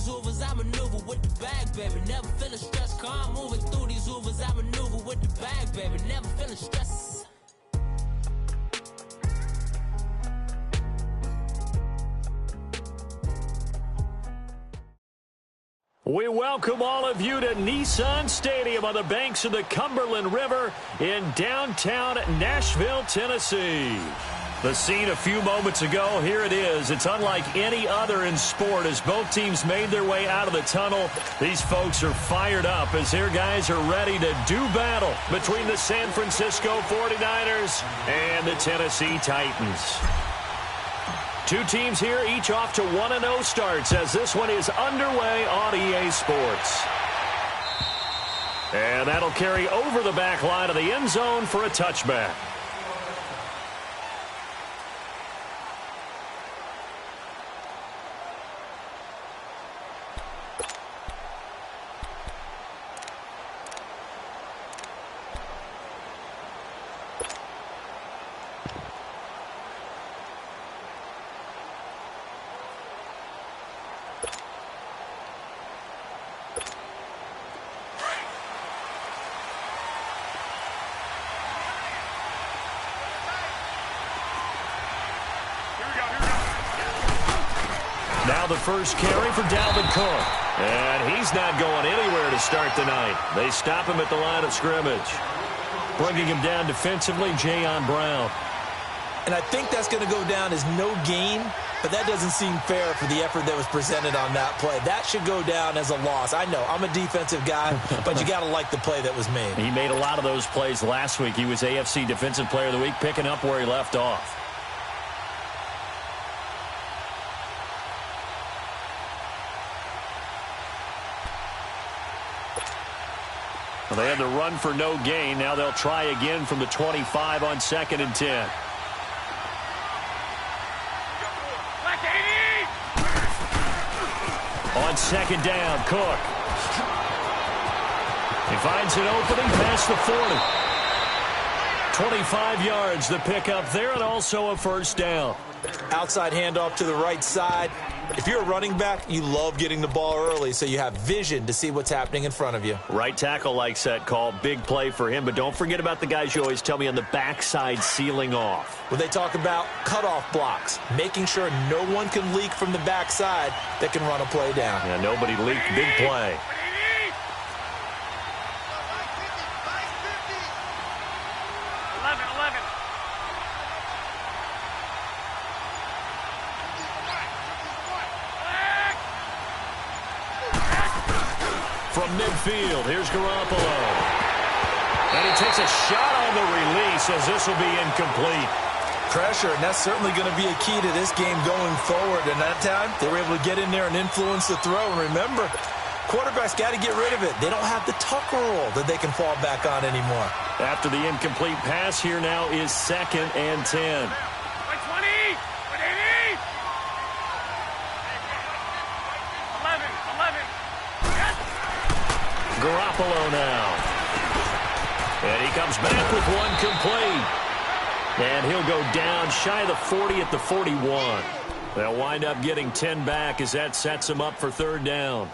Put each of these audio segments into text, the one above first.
these Ubers, I maneuver with the bag, baby. Never feeling stressed, calm moving through these Ubers, I maneuver with the bag, baby. Never feeling stressed. We welcome all of you to Nissan Stadium on the banks of the Cumberland River in downtown Nashville, Tennessee. The scene a few moments ago, here it is. It's unlike any other in sport as both teams made their way out of the tunnel. These folks are fired up as their guys are ready to do battle between the San Francisco 49ers and the Tennessee Titans. Two teams here, each off to 1-0 starts as this one is underway on EA Sports. And that'll carry over the back line of the end zone for a touchback. Now the first carry for Dalvin Cook. And he's not going anywhere to start the night. They stop him at the line of scrimmage. Bringing him down defensively, Jayon Brown. And I think that's going to go down as no gain, but that doesn't seem fair for the effort that was presented on that play. That should go down as a loss. I know, I'm a defensive guy, but you got to like the play that was made. He made a lot of those plays last week. He was AFC Defensive Player of the Week, picking up where he left off. Well, they had the run for no gain. Now they'll try again from the 25 on 2nd and 10. On 2nd down, Cook. He finds an opening past the 40. 25 yards the pickup there, and also a first down. Outside handoff to the right side. If you're a running back, you love getting the ball early so you have vision to see what's happening in front of you. Right tackle likes that call. Big play for him, but don't forget about the guys you always tell me on the backside sealing off. When they talk about cutoff blocks, making sure no one can leak from the backside that can run a play down. Yeah, nobody leaked. Big play. From midfield, here's Garoppolo. And he takes a shot on the release as this will be incomplete. Pressure, and that's certainly going to be a key to this game going forward. And that time, they were able to get in there and influence the throw. And remember, quarterbacks got to get rid of it. They don't have the tuck rule that they can fall back on anymore. After the incomplete pass, here now is 2nd and 10. Garoppolo now. And he comes back with one complete. And he'll go down shy of the 40 at the 41. They'll wind up getting 10 back as that sets him up for 3rd down.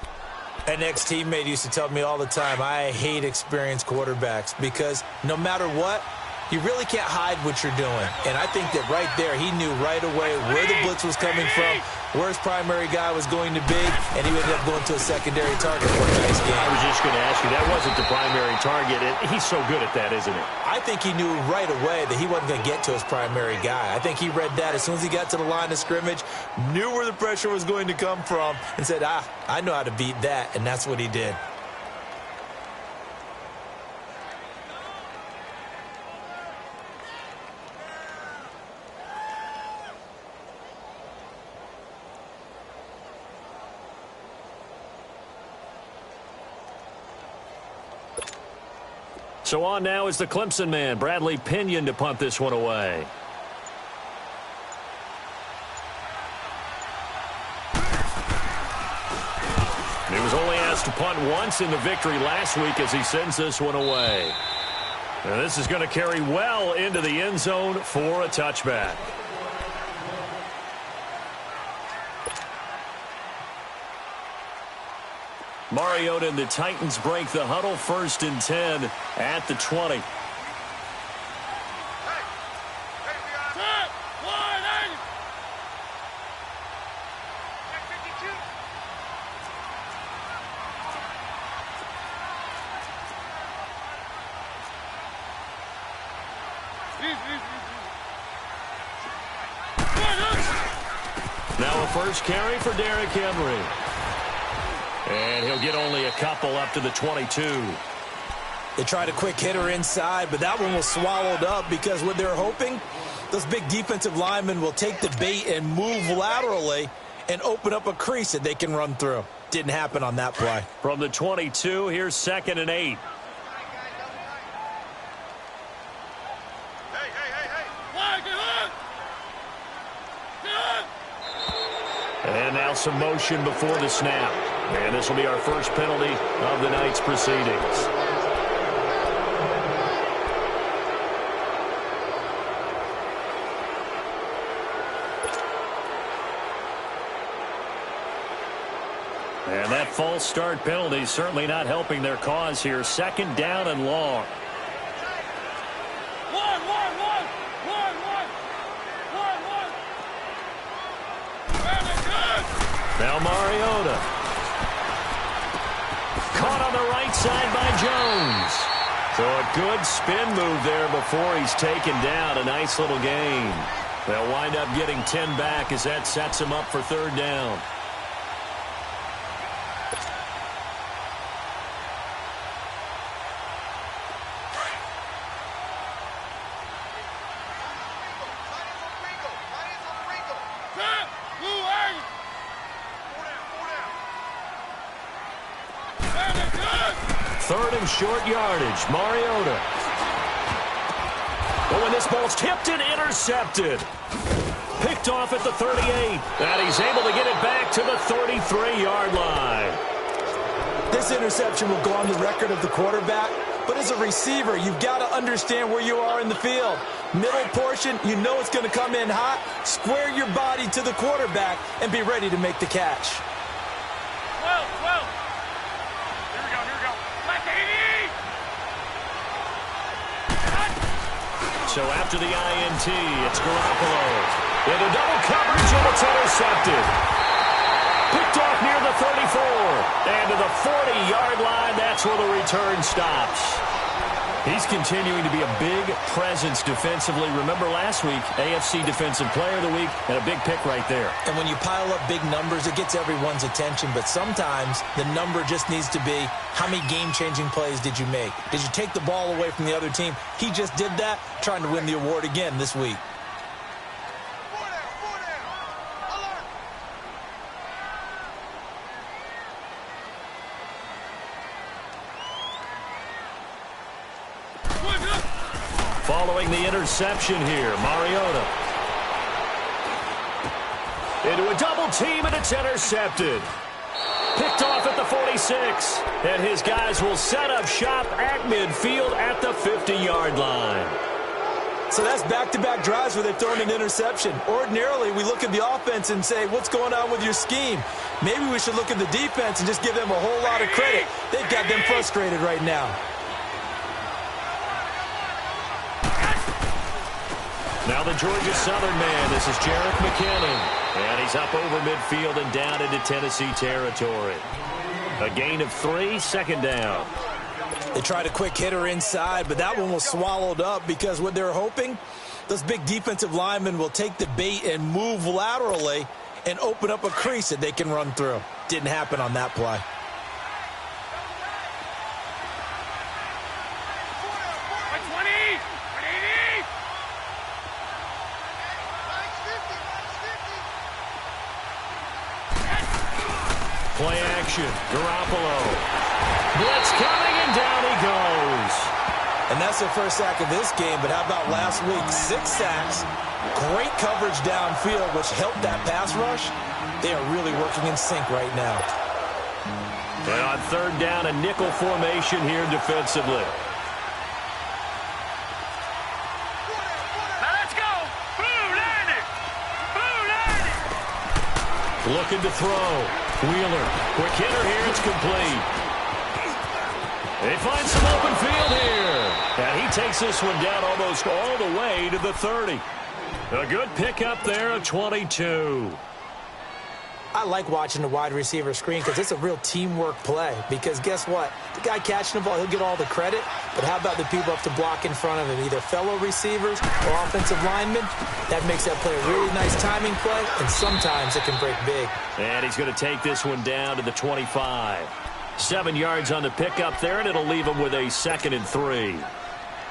An ex-teammate used to tell me all the time, I hate experienced quarterbacks because no matter what, you really can't hide what you're doing. And I think that right there, he knew right away where the blitz was coming from, where his primary guy was going to be, and he ended up going to a secondary target for a nice game. I was just going to ask you, that wasn't the primary target. He's so good at that, isn't he? I think he knew right away that he wasn't going to get to his primary guy. I think he read that as soon as he got to the line of scrimmage, knew where the pressure was going to come from, and said, I know how to beat that, and that's what he did. So on now is the Clemson man, Bradley Pinion, to punt this one away. He was only asked to punt once in the victory last week as he sends this one away. And this is going to carry well into the end zone for a touchback. Mariota and the Titans break the huddle, 1st and 10 at the 20. Now a first carry for Derrick Henry. And he'll get only a couple up to the 22. They tried a quick hitter inside, but that one was swallowed up because what they're hoping, those big defensive linemen will take the bait and move laterally and open up a crease that they can run through. Didn't happen on that play. From the 22, here's 2nd and 8. And now some motion before the snap. And this will be our first penalty of the night's proceedings. And that false start penalty certainly not helping their cause here. 2nd down and long. Now Mariota. Caught on the right side by Jones. So a good spin move there before he's taken down. A nice little gain. They'll wind up getting 10 back as that sets him up for 3rd down. Third and short yardage. Mariota. Oh, and this ball's tipped and intercepted. Picked off at the 38. And he's able to get it back to the 33-yard line. This interception will go on the record of the quarterback, but as a receiver, you've got to understand where you are in the field. Middle portion, you know it's going to come in hot. Square your body to the quarterback and be ready to make the catch. So after the INT, it's Garoppolo. Into double coverage, and it's intercepted. Picked off near the 34. And to the 40-yard line, that's where the return stops. He's continuing to be a big presence defensively. Remember last week, AFC Defensive Player of the Week, and a big pick right there. And when you pile up big numbers, it gets everyone's attention. But sometimes the number just needs to be, how many game-changing plays did you make? Did you take the ball away from the other team? He just did that, trying to win the award again this week. Following the interception here, Mariota. Into a double team, and it's intercepted. Picked off at the 46. And his guys will set up shop at midfield at the 50-yard line. So that's back-to-back drives where they've thrown an interception. Ordinarily, we look at the offense and say, what's going on with your scheme? Maybe we should look at the defense and just give them a whole lot of credit. They've got them frustrated right now. Now the Georgia Southern man, this is Jerick McKinnon. And he's up over midfield and down into Tennessee territory. A gain of 3, 2nd down. They tried a quick hitter inside, but that one was swallowed up because what they're hoping, those big defensive linemen will take the bait and move laterally and open up a crease that they can run through. Didn't happen on that play. Play action. Garoppolo. Blitz coming, and down he goes. And that's their first sack of this game, but how about last week? 6 sacks, great coverage downfield, which helped that pass rush. They are really working in sync right now. And on 3rd down, a nickel formation here defensively. Now let's go. Blue landed. Blue landed. Looking to throw. Wheeler, quick hitter here, it's complete. They find some open field here. And he takes this one down almost all the way to the 30. A good pickup there of 22. I like watching the wide receiver screen because it's a real teamwork play. Because guess what? The guy catching the ball, he'll get all the credit. But how about the people up to block in front of him, either fellow receivers or offensive linemen? That makes that play a really nice timing play, and sometimes it can break big. And he's going to take this one down to the 25. 7 yards on the pickup there, and it'll leave him with a 2nd and 3.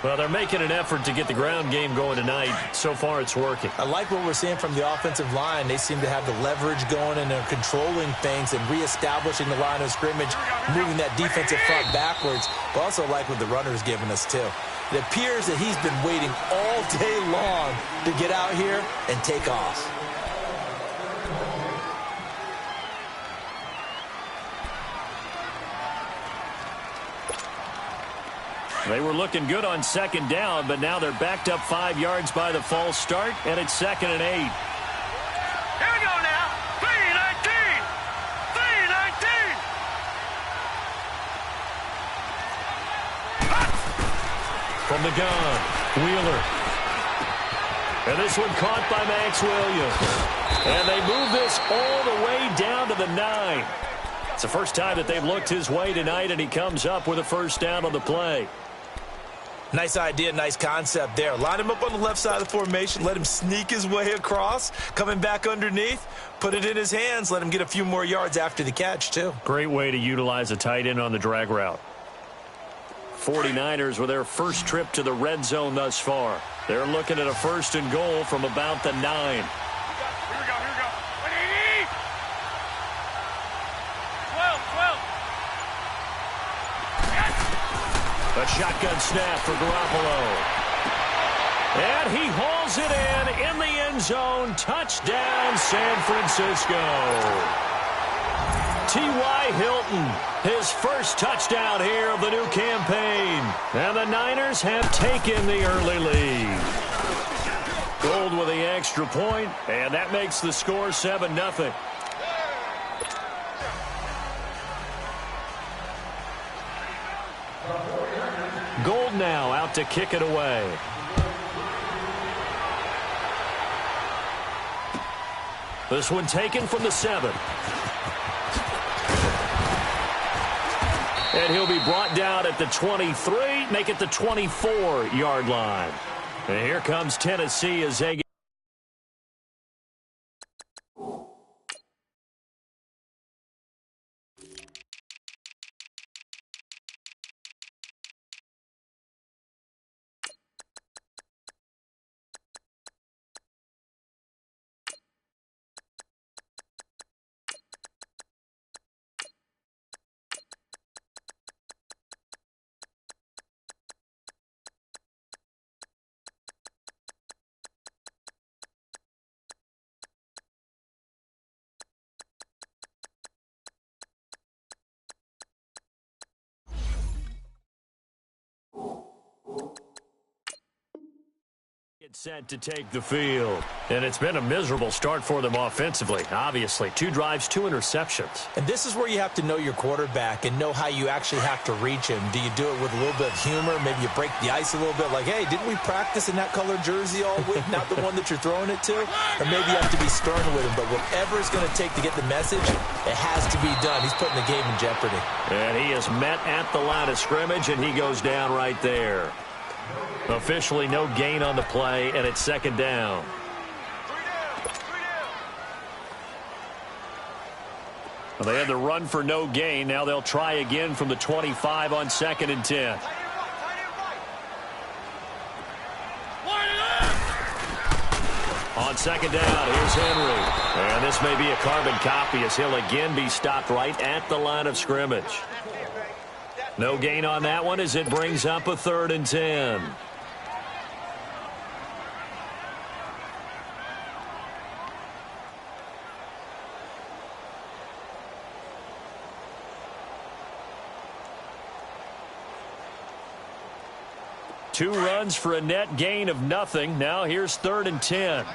Well, they're making an effort to get the ground game going tonight. So far, it's working. I like what we're seeing from the offensive line. They seem to have the leverage going, and they're controlling things and reestablishing the line of scrimmage, moving that defensive front backwards. But also like what the runner's giving us, too. It appears that he's been waiting all day long to get out here and take off. They were looking good on 2nd down, but now they're backed up 5 yards by the false start, and it's 2nd and 8. Here we go now. 3-19. 3-19. From the gun, Wheeler. And this one caught by Max Williams. And they move this all the way down to the 9. It's the first time that they've looked his way tonight, and he comes up with a first down on the play. Nice idea, nice concept there. Line him up on the left side of the formation, let him sneak his way across, coming back underneath, put it in his hands, let him get a few more yards after the catch, too. Great way to utilize a tight end on the drag route. 49ers with their first trip to the red zone thus far. They're looking at a 1st and goal from about the 9. Here we go. 180. 12. A shotgun snap for Garoppolo. And he hauls it in the end zone. Touchdown, San Francisco. T.Y. Hilton, his first touchdown here of the new campaign. And the Niners have taken the early lead. Gold with the extra point, and that makes the score 7-0. Gold now out to kick it away. This one taken from the 7. And he'll be brought down at the 23, make it the 24-yard line. And here comes Tennessee as they get. Set to take the field. And it's been a miserable start for them offensively, obviously. 2 drives, 2 interceptions. And this is where you have to know your quarterback and know how you actually have to reach him. Do you do it with a little bit of humor? Maybe you break the ice a little bit like, hey, didn't we practice in that colored jersey all week? Not the one that you're throwing it to? Or maybe you have to be stern with him. But whatever it's going to take to get the message, it has to be done. He's putting the game in jeopardy. And he is met at the line of scrimmage, and he goes down right there. Officially no gain on the play, and it's 2nd down. Well, they had the run for no gain. Now they'll try again from the 25 on 2nd and 10. On 2nd down, here's Henry. And this may be a carbon copy as he'll again be stopped right at the line of scrimmage. No gain on that one as it brings up a 3rd and 10. Two runs for a net gain of nothing. Now here's 3rd and 10.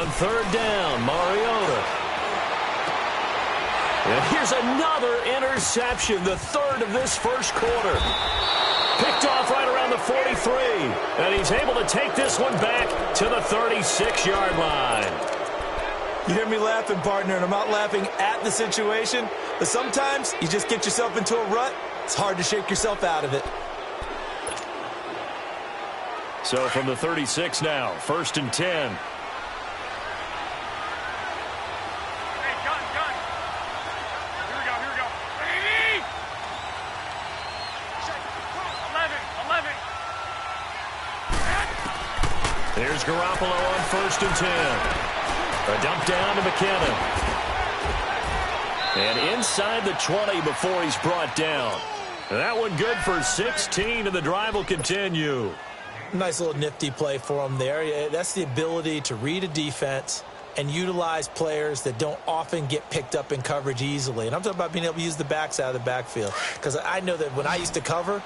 on third down, Mariota. And here's another interception, the third of this first quarter. Picked off right around the 43. And he's able to take this one back to the 36-yard line. You hear me laughing, partner, and I'm not laughing at the situation, but sometimes you just get yourself into a rut. It's hard to shake yourself out of it. So from the 36 now, 1st and 10. Here's Garoppolo on 1st and 10. A dump down to McKinnon. And inside the 20 before he's brought down. That one good for 16, and the drive will continue. Nice little nifty play for him there. That's the ability to read a defense and utilize players that don't often get picked up in coverage easily. And I'm talking about being able to use the backs out of the backfield. Because I know that when I used to cover,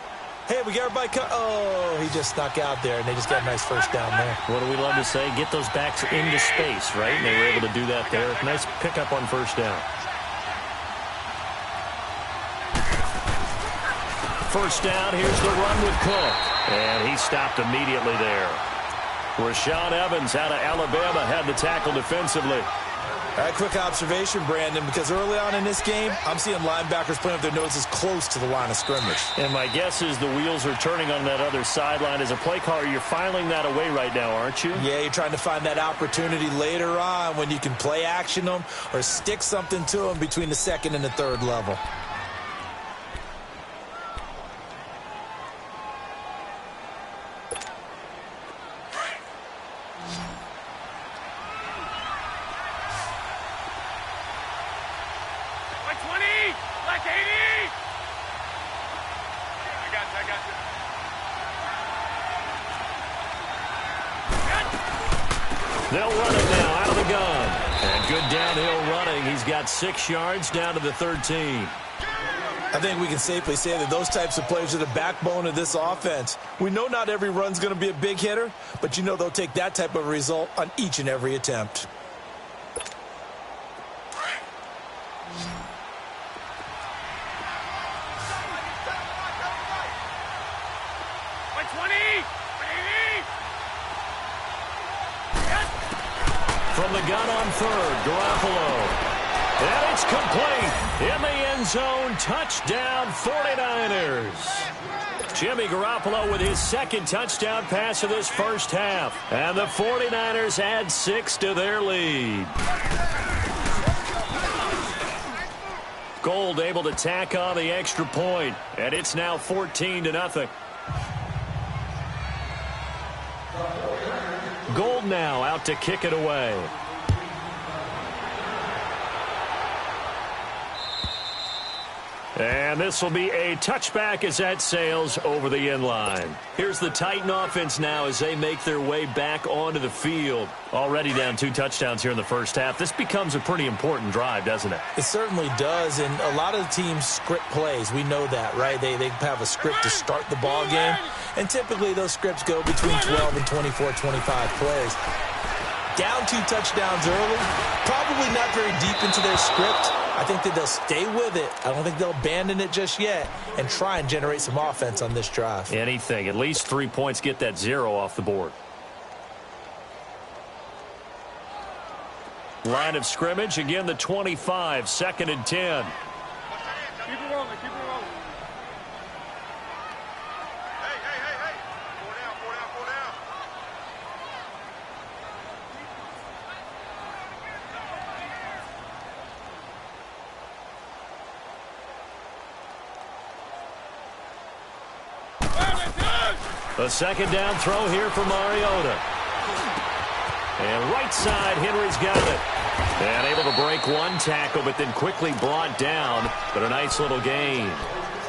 hey, we got everybody oh, he just snuck out there, and they just got a nice first down there. What do we love to say? Get those backs into space, right? And they were able to do that there. Nice pickup on first down. First down, here's the run with Cook. And he stopped immediately there. Rashaan Evans out of Alabama had the tackle defensively. All right, quick observation, Brandon, because early on in this game, I'm seeing linebackers playing with their noses close to the line of scrimmage. And my guess is the wheels are turning on that other sideline. As a play caller, you're filing that away right now, aren't you? Yeah, you're trying to find that opportunity later on when you can play action them or stick something to them between the second and the third level. They'll run it now out of the gun. And good downhill running. He's got 6 yards down to the 13. I think we can safely say that those types of players are the backbone of this offense. We know not every run's going to be a big hitter, but you know they'll take that type of result on each and every attempt. From the gun on third, Garoppolo. And it's complete. In the end zone, touchdown 49ers. Jimmy Garoppolo with his second touchdown pass of this first half. And the 49ers add 6 to their lead. Gold able to tack on the extra point. And it's now 14-0. Gold now out to kick it away. And this will be a touchback as that sails over the end line. Here's the Titan offense now as they make their way back onto the field. Already down 2 touchdowns here in the first half. This becomes a pretty important drive, doesn't it? It certainly does, and a lot of the teams script plays. We know that, right? They have a script to start the ball game, and typically those scripts go between 12 and 24, 25 plays. Down 2 touchdowns early, probably not very deep into their script. I think that they'll stay with it. I don't think they'll abandon it just yet and try and generate some offense on this drive. Anything. At least 3 points, get that 0 off the board. Line of scrimmage, again the 25, 2nd and 10. Keep it rolling, keep it rolling. Hey. 4 down. A second down throw here for Mariota. And right side, Henry's got it. And able to break one tackle, but then quickly brought down. But a nice little gain.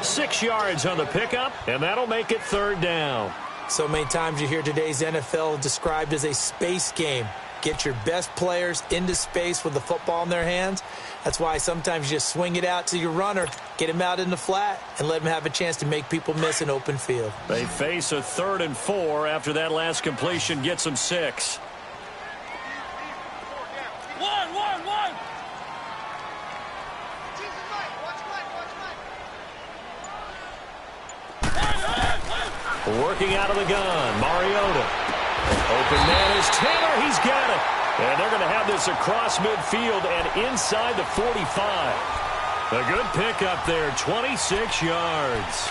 6 yards on the pickup, and that'll make it 3rd down. So many times you hear today's NFL described as a space game. Get your best players into space with the football in their hands. That's why sometimes you just swing it out to your runner, get him out in the flat, and let him have a chance to make people miss an open field. They face a 3rd and 4 after that last completion gets them 6. Working out of the gun, Mariota. Open man is Taylor. He's got it. And they're going to have this across midfield and inside the 45. A good pickup there, 26 yards.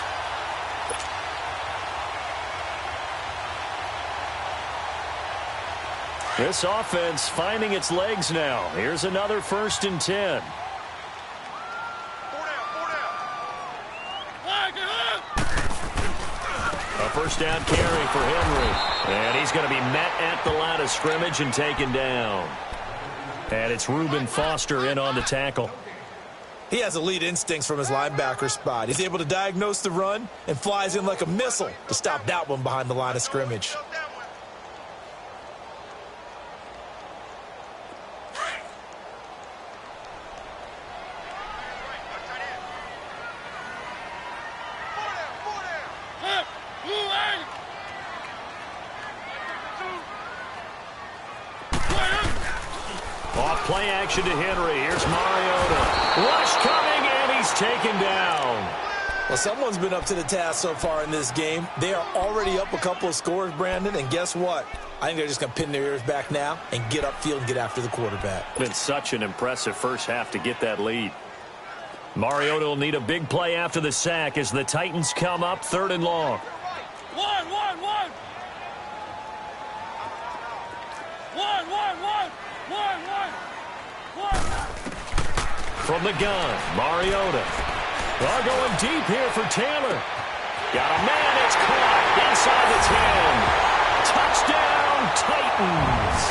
This offense finding its legs now. Here's another 1st and 10. A first down carry for Henry. And he's going to be met at the line of scrimmage and taken down. And it's Reuben Foster in on the tackle. He has elite instincts from his linebacker spot. He's able to diagnose the run and flies in like a missile to stop that one behind the line of scrimmage. Off play action to Henry. Here's Mariota. Rush coming, and he's taken down. Well, someone's been up to the task so far in this game. They are already up a couple of scores, Brandon, and guess what? I think they're just going to pin their ears back now and get upfield and get after the quarterback. Been such an impressive first half to get that lead. Mariota will need a big play after the sack as the Titans come up 3rd and long. One. From the gun, Mariota. They're going deep here for Taylor. Got a man, it's caught inside the 10. Touchdown, Titans.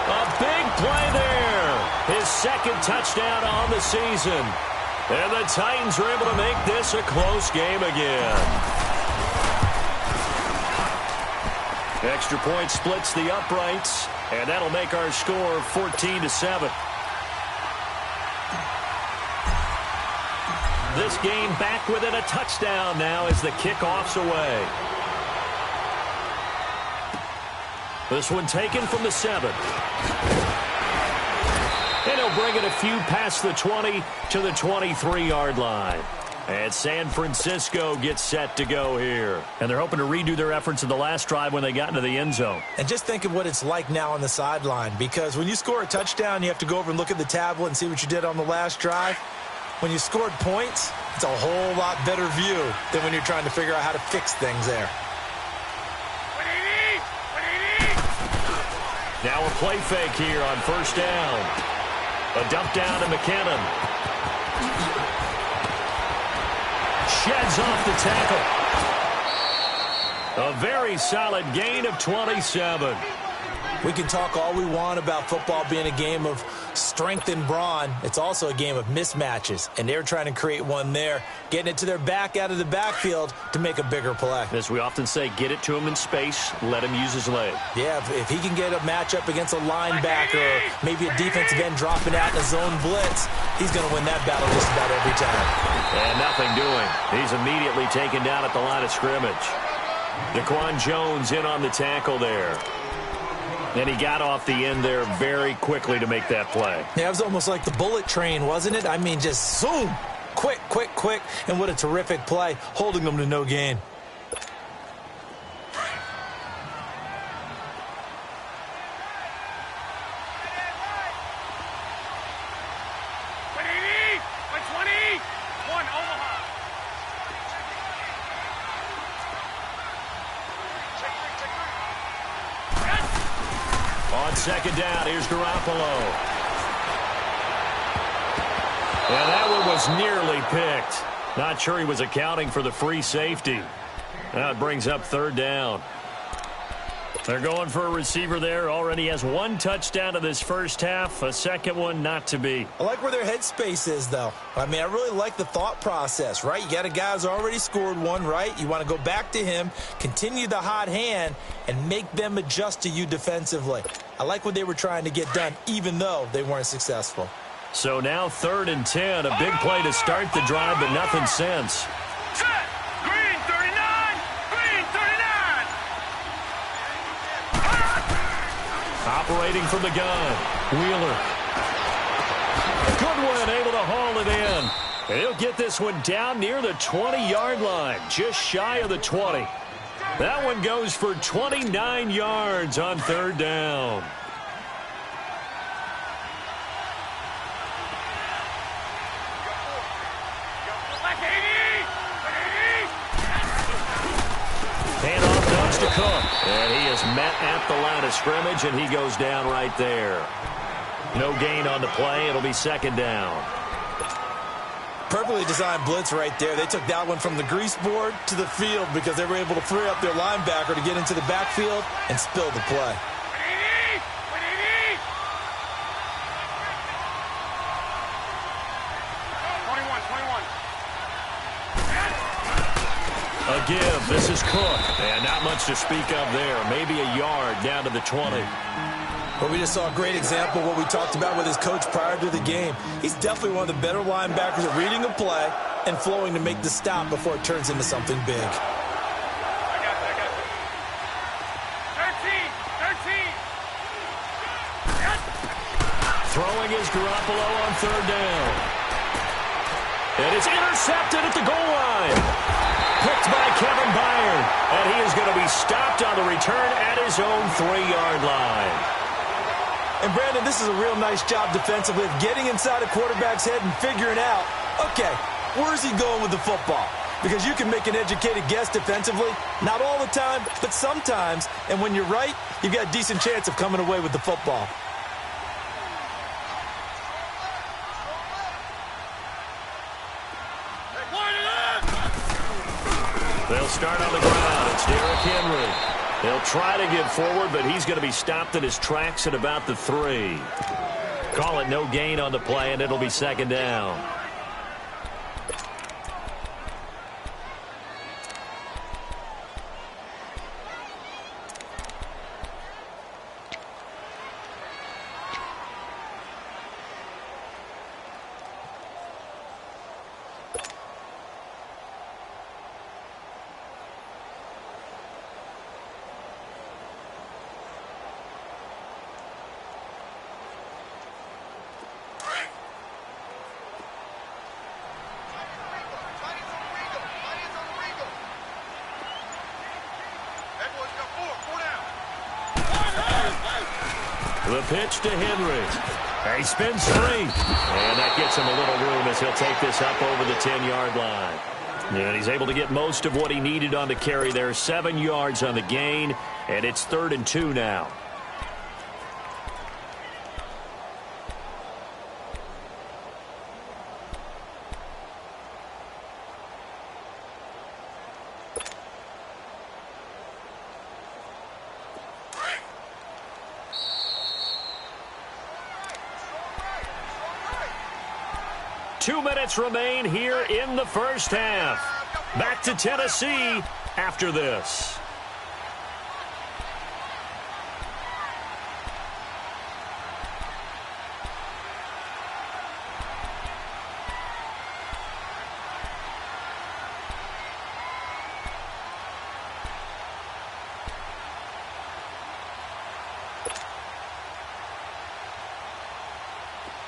A big play there. His 2nd touchdown on the season. And the Titans are able to make this a close game again. Extra point splits the uprights, and that'll make our score 14-7. This game back within a touchdown now as the kickoff's away. This one taken from the 7. And he'll bring it a few past the 20 to the 23-yard line. And San Francisco gets set to go here. And they're hoping to redo their efforts in the last drive when they got into the end zone. And just think of what it's like now on the sideline, because when you score a touchdown, you have to go over and look at the tablet and see what you did on the last drive. When you scored points, it's a whole lot better view than when you're trying to figure out how to fix things there. Now a play fake here on 1st down. A dump down to McKinnon. Sheds off the tackle. A very solid gain of 27. We can talk all we want about football being a game of strength and brawn. It's also a game of mismatches, and they're trying to create one there, getting it to their back out of the backfield to make a bigger play. As we often say, get it to him in space, let him use his leg. Yeah, if he can get a matchup against a linebacker or maybe a defensive end dropping out in a zone blitz, he's going to win that battle just about every time. And nothing doing. He's immediately taken down at the line of scrimmage. Daquan Jones in on the tackle there. And he got off the end there very quickly to make that play. Yeah, it was almost like the bullet train, wasn't it? I mean, just zoom. Quick. And what a terrific play, holding them to no gain. On 2nd down, here's Garoppolo. And that one was nearly picked. Not sure he was accounting for the free safety. Now it brings up 3rd down. They're going for a receiver there. Already has 1 touchdown of this first half. A 2nd one not to be. I like where their headspace is, though. I mean, I really like the thought process, right? You got a guy who's already scored 1, right? You want to go back to him, continue the hot hand, and make them adjust to you defensively. I like what they were trying to get done, even though they weren't successful. So now 3rd and 10. A big play to start the drive, but nothing since. Set. Green 39. Green 39. Operating from the gun. Wheeler. Goodwin able to haul it in. And he'll get this one down near the 20-yard line, just shy of the 20. That one goes for 29 yards on third down. Handoff comes to Cook. And he is met at the line of scrimmage, and he goes down right there. No gain on the play. It'll be second down. Perfectly designed blitz right there. They took that one from the grease board to the field because they were able to free up their linebacker to get into the backfield and spill the play. A give. This is Cook. And not much to speak of there. Maybe a yard down to the 20. Well, we just saw a great example of what we talked about with his coach prior to the game. He's definitely one of the better linebackers at reading a play and flowing to make the stop before it turns into something big. I got it. 13. Throwing is Garoppolo on third down. And it's intercepted at the goal line. Picked by Kevin Byard. And he is going to be stopped on the return at his own 3-yard line. And, Brandon, this is a real nice job defensively of getting inside a quarterback's head and figuring out, okay, where's he going with the football? Because you can make an educated guess defensively, not all the time, but sometimes. And when you're right, you've got a decent chance of coming away with the football. They'll start on the ground. It's Derrick Henry. They'll try to get forward, but he's going to be stopped in his tracks at about the 3. Call it no gain on the play, and it'll be second down. The pitch to Henry. He spins 3. And that gets him a little room as he'll take this up over the 10-yard line. And he's able to get most of what he needed on the carry there. 7 yards on the gain. And it's 3rd and 2 now. Two minutes remain here in the first half. Back to Tennessee after this.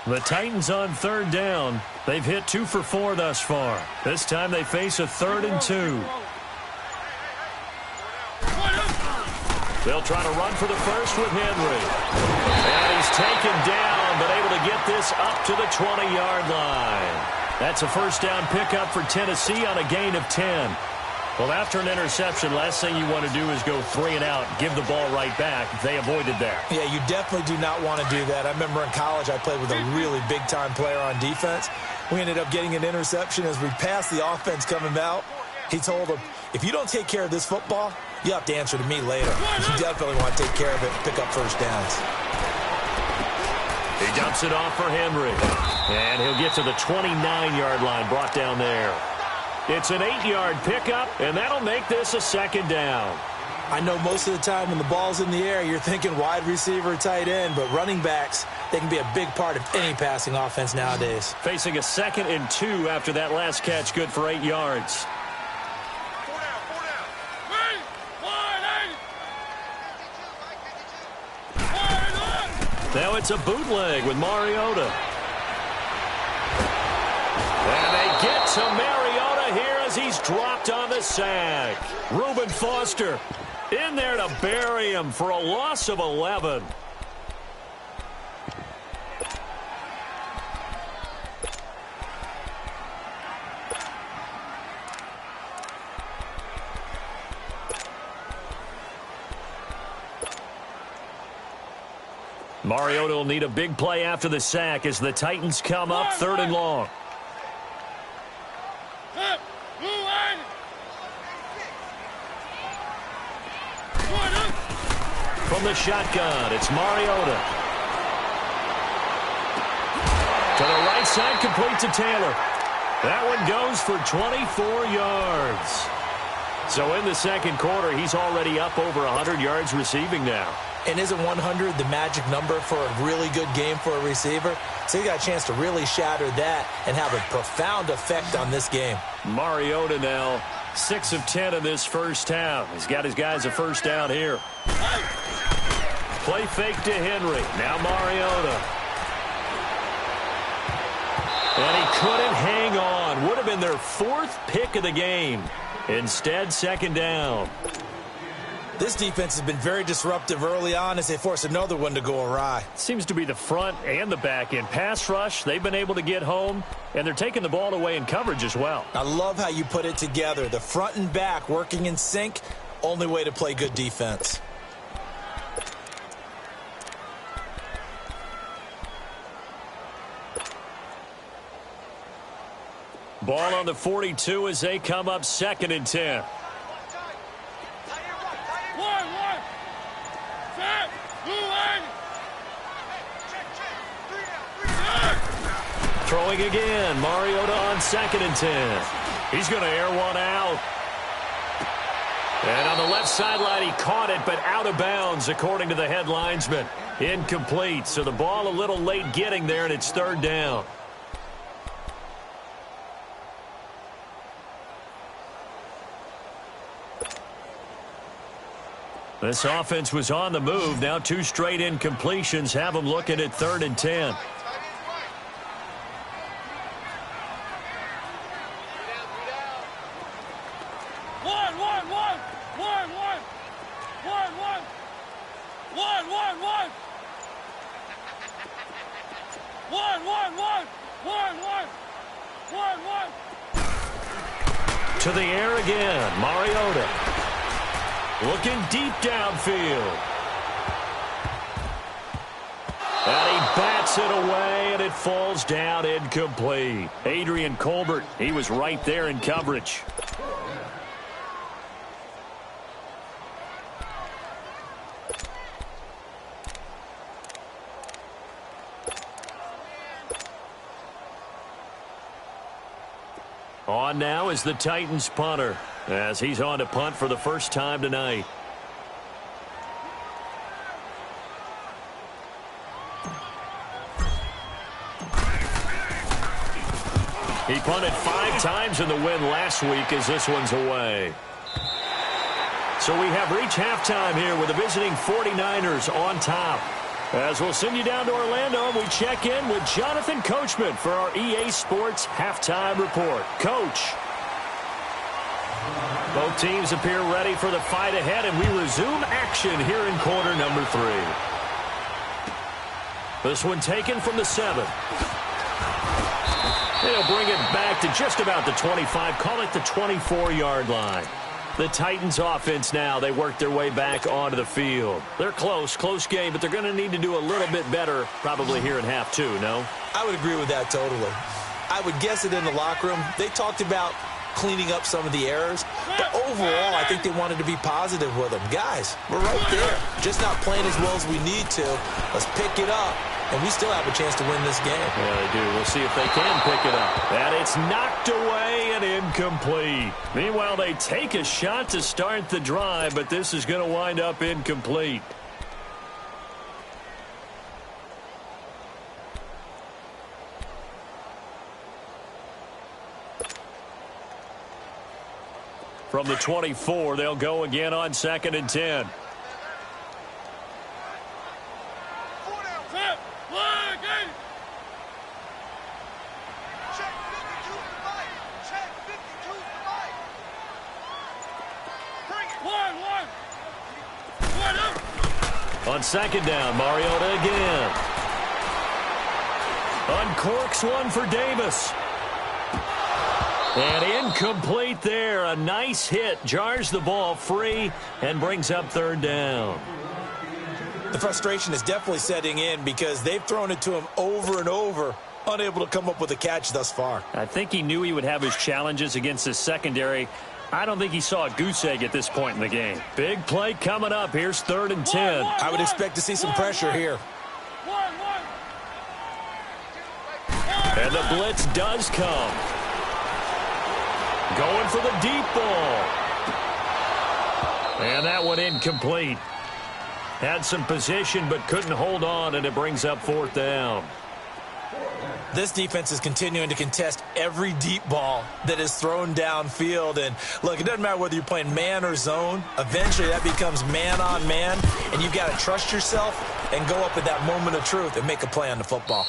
The Titans on third down. They've hit 2 for 4 thus far. This time they face a 3rd and 2. They'll try to run for the first with Henry. And he's taken down, but able to get this up to the 20-yard line. That's a first down pickup for Tennessee on a gain of 10. Well, after an interception, last thing you want to do is go 3 and out, give the ball right back. They avoided that. Yeah, you definitely do not want to do that. I remember in college I played with a really big-time player on defense. We ended up getting an interception as we passed the offense coming out. He told him, if you don't take care of this football, you have to answer to me later. You definitely want to take care of it and pick up first downs. He dumps it off for Henry. And he'll get to the 29-yard line, brought down there. It's an 8-yard pickup, and that'll make this a second down. I know most of the time when the ball's in the air, you're thinking wide receiver, tight end, but running backs, they can be a big part of any passing offense nowadays. Facing a 2nd and 2 after that last catch, good for 8 yards. Now it's a bootleg with Mariota. And they get to Mariota here as as he's dropped on the sack. Reuben Foster in there to bury him for a loss of 11. Mariota will need a big play after the sack as the Titans come up 3rd and long. From the shotgun, it's Mariota. To the right side, complete to Taylor. That one goes for 24 yards. So in the second quarter, he's already up over 100 yards receiving now. And isn't 100 the magic number for a really good game for a receiver? So he got a chance to really shatter that and have a profound effect on this game. Mariota now 6 of 10 in this first half. He's got his guys a first down here. Play fake to Henry. Now Mariota. And he couldn't hang on. Would have been their 4th pick of the game. Instead, second down. This defense has been very disruptive early on as they force another one to go awry. Seems to be the front and the back end. Pass rush, they've been able to get home, and they're taking the ball away in coverage as well. I love how you put it together. The front and back working in sync, only way to play good defense. Ball on the 42 as they come up 2nd and 10. Throwing again. Mariota on 2nd and 10. He's going to air one out. And on the left sideline, he caught it, but out of bounds, according to the head linesman. Incomplete. So the ball a little late getting there, and it's 3rd down. This offense was on the move. Now 2 straight incompletions have them looking at 3rd and 10. To the air again. Mariota. Looking deep downfield. And he bats it away, and it falls down incomplete. Adrian Colbert, he was right there in coverage. On now is the Titans punter, as he's on to punt for the first time tonight. He punted 5 times in the win last week as this one's away. So we have reached halftime here with the visiting 49ers on top. As we'll send you down to Orlando, and we check in with Jonathan Coachman for our EA Sports Halftime Report. Coach. Both teams appear ready for the fight ahead, and we resume action here in quarter number 3. This one taken from the 7. They'll bring it back to just about the 25, call it the 24-yard line. The Titans offense now, they work their way back onto the field. They're close game, but they're going to need to do a little bit better probably here in half 2, no? I would agree with that totally. I would guess it in the locker room. They talked about cleaning up some of the errors, but overall, I think they wanted to be positive with them. Guys, we're right there. Just not playing as well as we need to. Let's pick it up, and we still have a chance to win this game. Yeah, they do. We'll see if they can pick it up. And it's knocked away and incomplete. Meanwhile, they take a shot to start the drive, but this is going to wind up incomplete. From the 24, they'll go again on 2nd and 10. On second down, Mariota again. Uncorks one for Davis. And incomplete there. A nice hit. Jars the ball free and brings up third down. The frustration is definitely setting in because they've thrown it to him over and over, unable to come up with a catch thus far. I think he knew he would have his challenges against his secondary. I don't think he saw a goose egg at this point in the game. Big play coming up. Here's 3rd and 10. I would expect to see some pressure here. And the blitz does come. Going for the deep ball. And that one incomplete. Had some position but couldn't hold on, and it brings up 4th down. This defense is continuing to contest every deep ball that is thrown downfield. And, look, it doesn't matter whether you're playing man or zone. Eventually, that becomes man-on-man, and you've got to trust yourself and go up at that moment of truth and make a play on the football.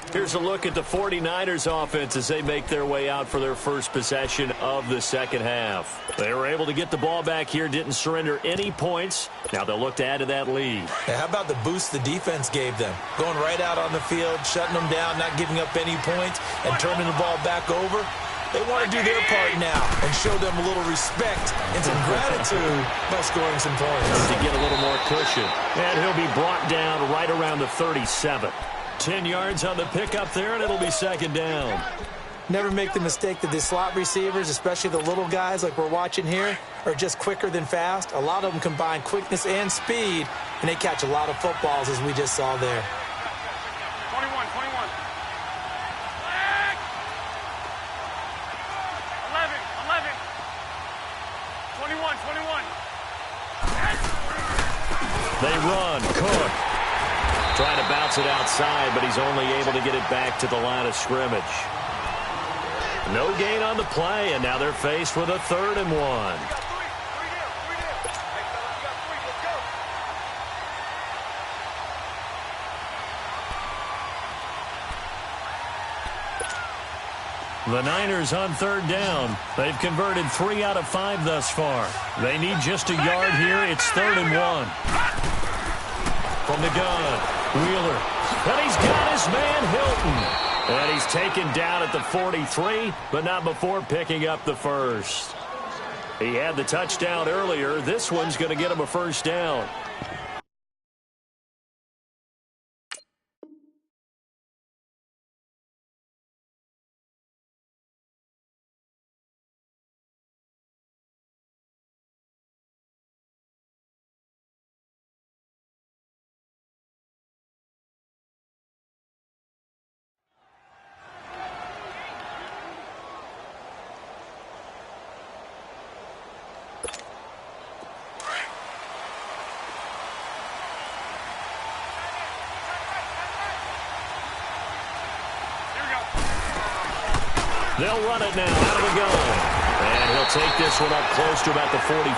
Here's a look at the 49ers offense as they make their way out for their first possession of the second half. They were able to get the ball back here, didn't surrender any points. Now they'll look to add to that lead. Hey, how about the boost the defense gave them? Going right out on the field, shutting them down, not giving up any points, and turning the ball back over. They want to do their part now and show them a little respect and some gratitude by scoring some points. To get a little more cushion. And he'll be brought down right around the 37. 10 yards on the pickup there, and it'll be second down. Never make the mistake that the slot receivers, especially the little guys like we're watching here, are just quicker than fast. A lot of them combine quickness and speed, and they catch a lot of footballs, as we just saw there. 21. 11. 21. They run. Cook trying to bounce it outside, but he's only able to get it back to the line of scrimmage. No gain on the play, and now they're faced with a 3rd and 1. The Niners on 3rd down. They've converted 3 out of 5 thus far. They need just a yard here. It's 3rd and 1. From the gun, Wheeler. And he's got his man, Hilton. And he's taken down at the 43, but not before picking up the first. He had the touchdown earlier. This one's going to get him a first down. They'll run it now out of the gun. And he'll take this one up close to about the 45.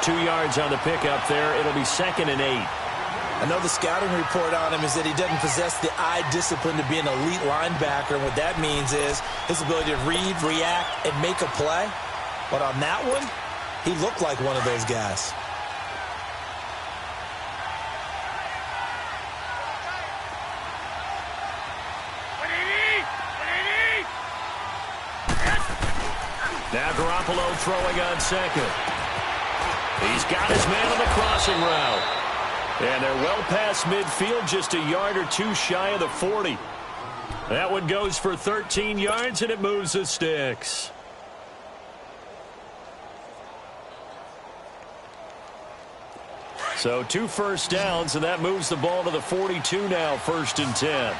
2 yards on the pickup there. It'll be 2nd and 8. I know the scouting report on him is that he doesn't possess the eye discipline to be an elite linebacker. And what that means is his ability to read, react, and make a play. But on that one, he looked like one of those guys. Now Garoppolo throwing on second. He's got his man on the crossing route. And they're well past midfield, just a yard or two shy of the 40. That one goes for 13 yards, and it moves the sticks. So 2 first downs, and that moves the ball to the 42 now, 1st and 10.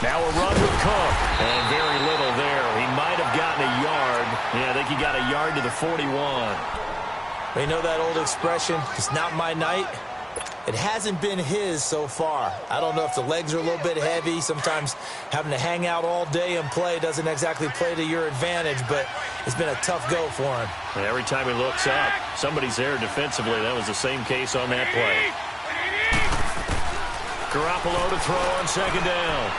Now a run with Cook. And very little there. He might have gotten a yard. Yeah, I think he got a yard to the 41. We know that old expression, it's not my night. It hasn't been his so far. I don't know if the legs are a little bit heavy. Sometimes having to hang out all day and play doesn't exactly play to your advantage, but it's been a tough go for him. And every time he looks up, somebody's there defensively. That was the same case on that play. Garoppolo to throw on second down.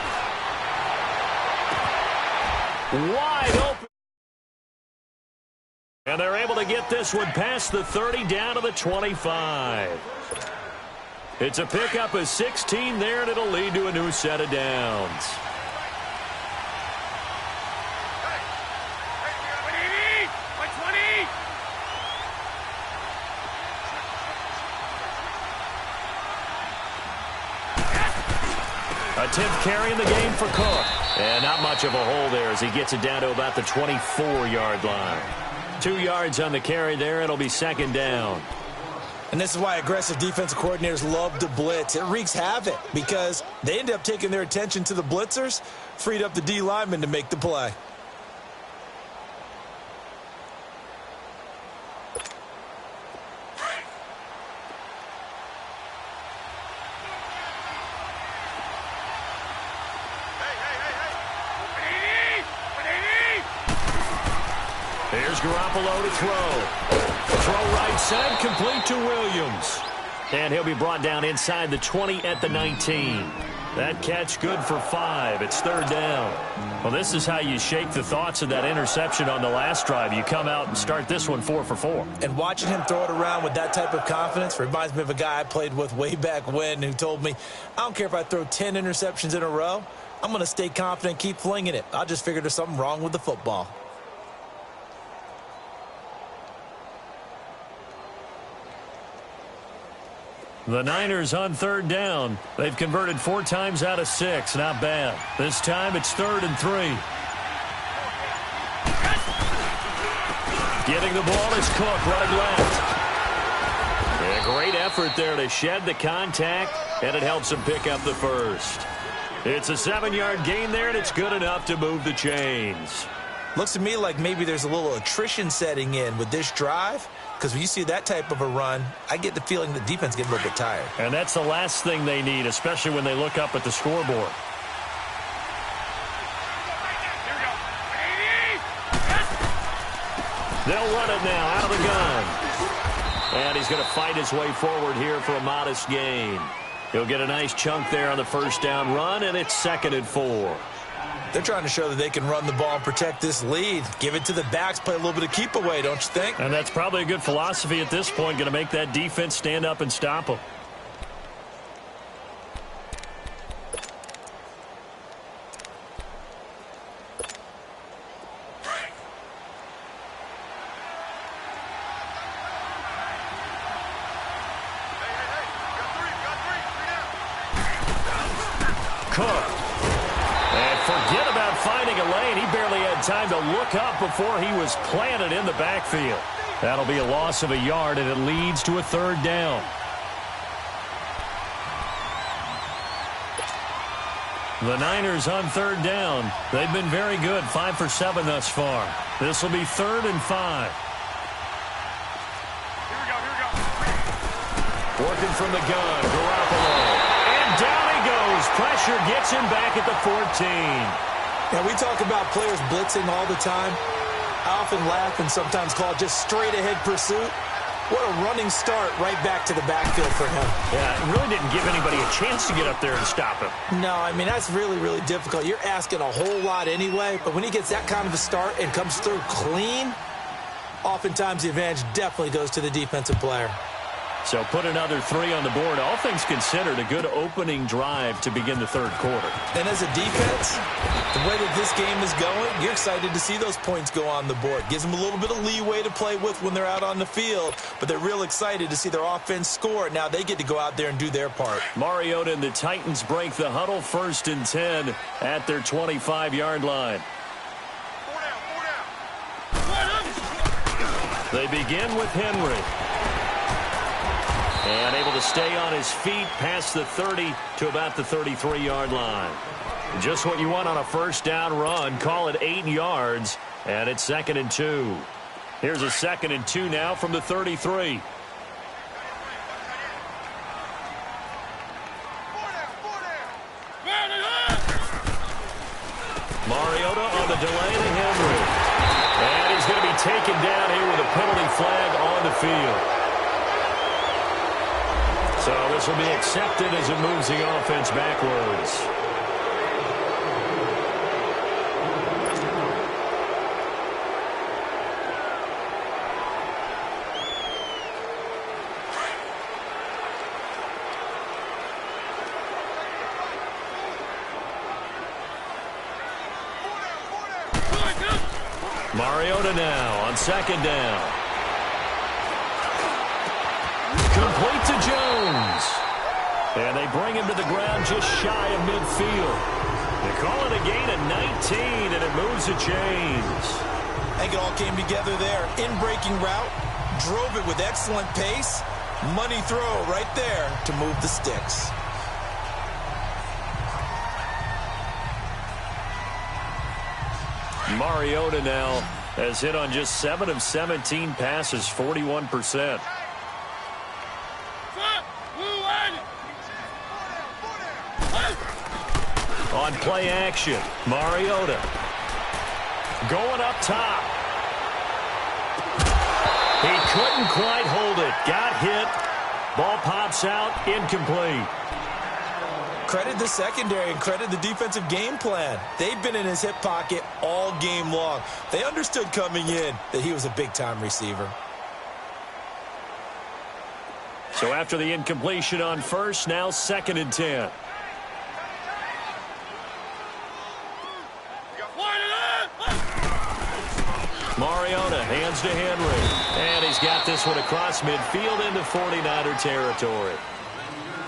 Wide open. And they're able to get this one past the 30 down to the 25. It's a pickup of 16 there, and it'll lead to a new set of downs. A 10th carry in the game for Cook. And not much of a hole there as he gets it down to about the 24-yard line. 2 yards on the carry there. It'll be second down. And this is why aggressive defensive coordinators love to blitz. It wreaks havoc because they end up taking their attention to the blitzers, freed up the D lineman to make the play. Here's Garoppolo to throw. Throw right side, complete to Williams. And he'll be brought down inside the 20 at the 19. That catch good for 5. It's third down. Well, this is how you shake the thoughts of that interception on the last drive. You come out and start this one 4 for 4. And watching him throw it around with that type of confidence reminds me of a guy I played with way back when who told me, I don't care if I throw 10 interceptions in a row. I'm going to stay confident and keep flinging it. I just figured there's something wrong with the football. The Niners on third down. They've converted 4 times out of 6. Not bad. This time it's 3rd and 3. Getting the ball is Cook running left. A great effort there to shed the contact, and it helps him pick up the first. It's a 7-yard gain there, and it's good enough to move the chains. Looks to me like maybe there's a little attrition setting in with this drive. Because when you see that type of a run, I get the feeling the defense gets a little bit tired. And that's the last thing they need, especially when they look up at the scoreboard. They'll run it now out of the gun. And he's going to fight his way forward here for a modest gain. He'll get a nice chunk there on the first down run, and it's 2nd and 4. They're trying to show that they can run the ball and protect this lead. Give it to the backs, play a little bit of keep away, don't you think? And that's probably a good philosophy at this point, going to make that defense stand up and stop them. Cook. And forget about finding a lane. He barely had time to look up before he was planted in the backfield. That'll be a loss of a yard, and it leads to a 3rd down. The Niners on 3rd down. They've been very good, 5 for 7 thus far. This will be 3rd and 5. Working from the gun, Garoppolo. And down he goes. Pressure gets him back at the 14. Now, we talk about players blitzing all the time. I often laugh and sometimes call it just straight-ahead pursuit. What a running start right back to the backfield for him. Yeah, it really didn't give anybody a chance to get up there and stop him. No, I mean, that's really, really difficult. You're asking a whole lot anyway, but when he gets that kind of a start and comes through clean, oftentimes the advantage definitely goes to the defensive player. So put another 3 on the board. All things considered, a good opening drive to begin the 3rd quarter. And as a defense, the way that this game is going, you're excited to see those points go on the board. Gives them a little bit of leeway to play with when they're out on the field, but they're real excited to see their offense score. Now they get to go out there and do their part. Mariota and the Titans break the huddle, 1st and 10 at their 25-yard line. They begin with Henry. And able to stay on his feet past the 30 to about the 33-yard line. Just what you want on a first down run. Call it 8 yards, and it's 2nd and 2. Here's a 2nd and 2 now from the 33. Mariota on the delay to Henry. And he's going to be taken down here with a penalty flag on the field. So this will be accepted as it moves the offense backwards. Mariota now on second down. Complete to Jones. And they bring him to the ground just shy of midfield. They call it a gain of 19, and it moves the chains. I think it all came together there. In-breaking route, drove it with excellent pace. Money throw right there to move the sticks. Mariota now has hit on just 7 of 17 passes, 41%. On play action, Mariota going up top. He couldn't quite hold it. Got hit. Ball pops out, incomplete. Credit the secondary and credit the defensive game plan. They've been in his hip pocket all game long. They understood coming in that he was a big-time receiver. So after the incompletion on first, now 2nd and 10. Mariota hands to Henry. And he's got this one across midfield into 49er territory.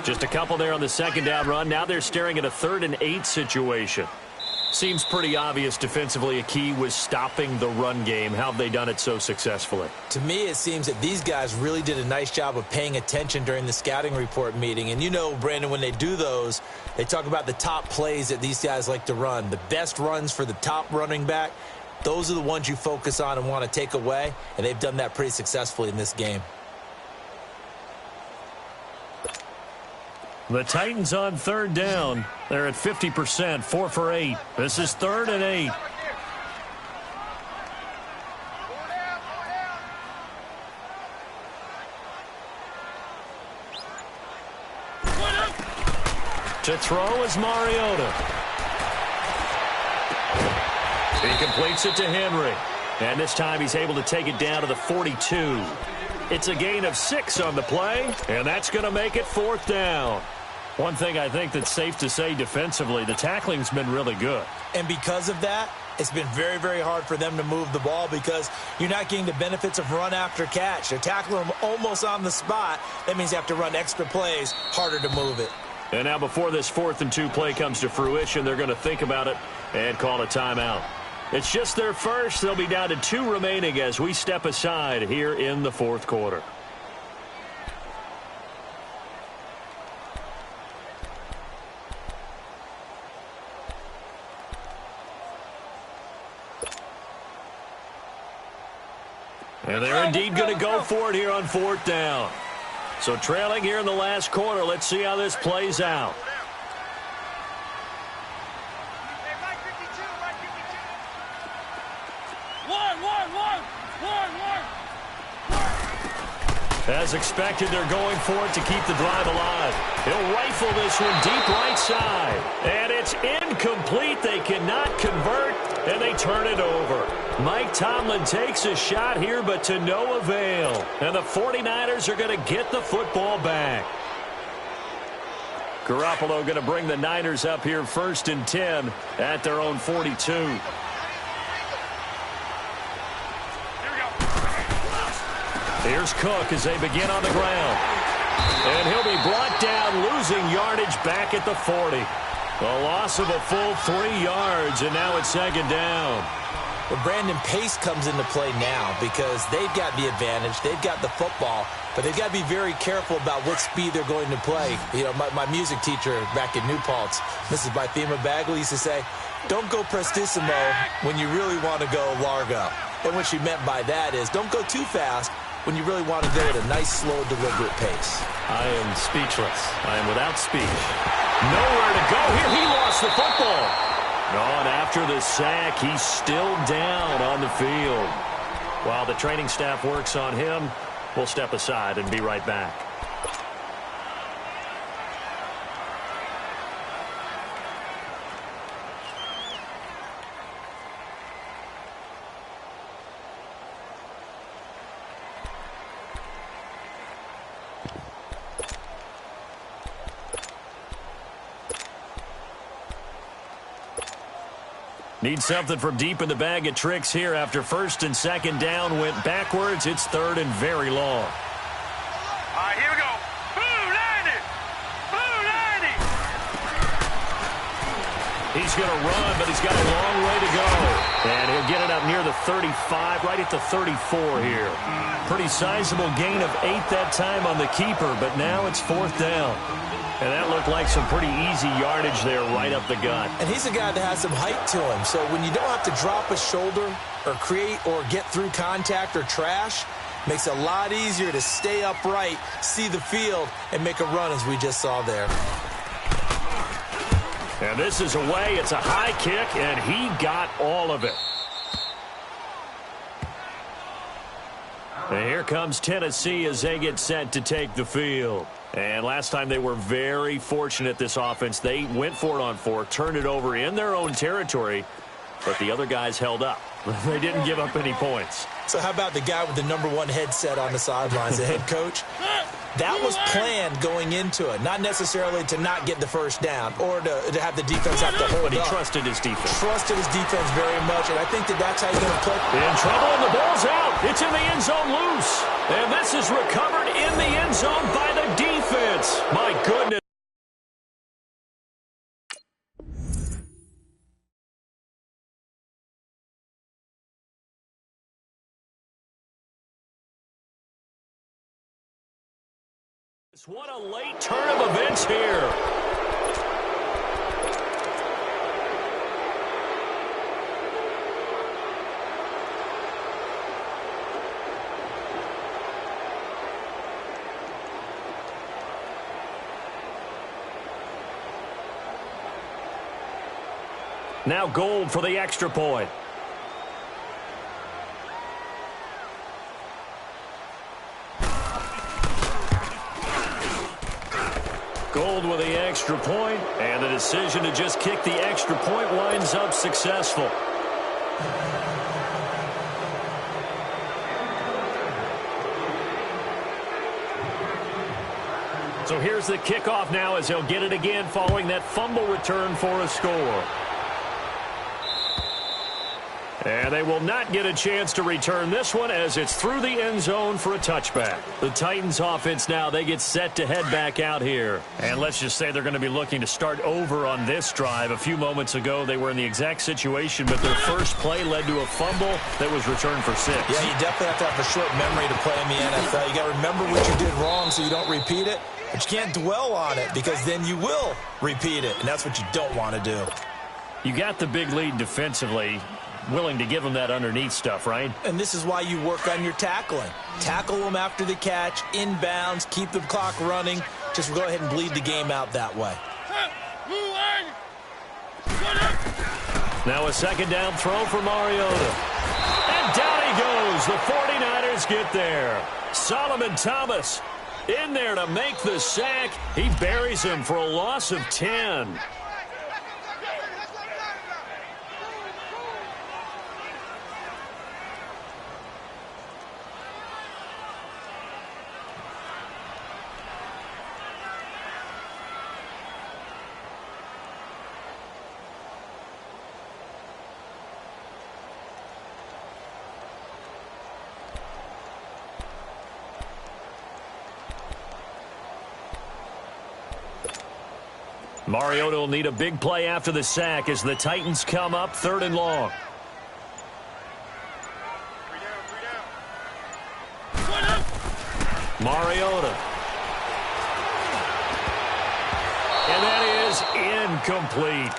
Just a couple there on the second down run. Now they're staring at a 3rd and 8 situation. Seems pretty obvious defensively a key was stopping the run game. How have they done it so successfully? To me, it seems that these guys really did a nice job of paying attention during the scouting report meeting. And you know, Brandon, when they do those, they talk about the top plays that these guys like to run. The best runs for the top running back, those are the ones you focus on and want to take away. And they've done that pretty successfully in this game. The Titans on 3rd down. They're at 50%, 4 for 8. This is 3rd and 8. To throw is Mariota. He completes it to Henry. And this time he's able to take it down to the 42. It's a gain of 6 on the play, and that's going to make it 4th down. One thing I think that's safe to say defensively, the tackling's been really good. And because of that, it's been very, very hard for them to move the ball because you're not getting the benefits of run after catch. They're tackling them almost on the spot. That means you have to run extra plays, harder to move it. And now before this 4th and 2 play comes to fruition, they're going to think about it and call a timeout. It's just their first. They'll be down to 2 remaining as we step aside here in the 4th quarter. And they're indeed going to go for it here on 4th down. So trailing here in the last quarter, let's see how this plays out. As expected, they're going for it to keep the drive alive. He'll rifle this one deep right side. And it's incomplete. They cannot convert, and they turn it over. Mike Tomlin takes a shot here, but to no avail. And the 49ers are going to get the football back. Garoppolo going to bring the Niners up here 1st and 10 at their own 42. Here's Cook as they begin on the ground. And he'll be brought down, losing yardage back at the 40. A loss of a full 3 yards, and now it's 2nd down. Well, Brandon, pace comes into play now because they've got the advantage. They've got the football, but they've got to be very careful about what speed they're going to play. You know, my music teacher back in New Paltz, Mrs. Bythema Bagley, used to say, don't go prestissimo when you really want to go largo. And what she meant by that is don't go too fast when you really want to go at a nice, slow, deliberate pace. I am speechless. I am without speech. Nowhere to go here. He lost the football. And after the sack, he's still down on the field. While the training staff works on him, we'll step aside and be right back. Need something from deep in the bag of tricks here after first and second down went backwards. It's third and very long. All right, here we go. Blue 90. Blue 90. He's going to run, but he's got a long way to go. And he'll get it up near the 35, right at the 34 here. Pretty sizable gain of 8 that time on the keeper, but now it's fourth down. And that looked like some pretty easy yardage there right up the gut. And he's a guy that has some height to him. So when you don't have to drop a shoulder or create or get through contact or trash, makes it a lot easier to stay upright, see the field, and make a run as we just saw there. And this is away. It's a high kick, and he got all of it. And here comes Tennessee as they get set to take the field. And last time they were very fortunate, this offense. They went for it on 4, turned it over in their own territory, but the other guys held up. They didn't give up any points. So how about the guy with the #1 headset on the sidelines, the head coach? That was planned going into it, not necessarily to not get the first down or to have the defense have to hold But he up. trusted his defense. Trusted his defense very much, and I think that's how you're going to play. In trouble, and the ball's out. It's in the end zone loose. And this is recovered in the end zone by the defense. My goodness. What a late turn of events here. Now Gold for the extra point. Gold with the extra point, and the decision to just kick the extra point winds up successful. So here's the kickoff now as they'll get it again following that fumble return for a score. And they will not get a chance to return this one as it's through the end zone for a touchback. The Titans offense now, they get set to head back out here. And let's just say they're going to be looking to start over on this drive. A few moments ago, they were in the exact situation, but their first play led to a fumble that was returned for 6. Yeah, you definitely have to have a short memory to play in the NFL. You got to remember what you did wrong so you don't repeat it. But you can't dwell on it because then you will repeat it, and that's what you don't want to do. You got the big lead defensively. Willing to give them that underneath stuff, right? And this is why you work on your tackling. Tackle them after the catch, inbounds, keep the clock running. Just go ahead and bleed the game out that way. Now a second down throw for Mariota. And down he goes. The 49ers get there. Solomon Thomas in there to make the sack. He buries him for a loss of 10. Mariota will need a big play after the sack as the Titans come up 3rd and long. Mariota. And that is incomplete.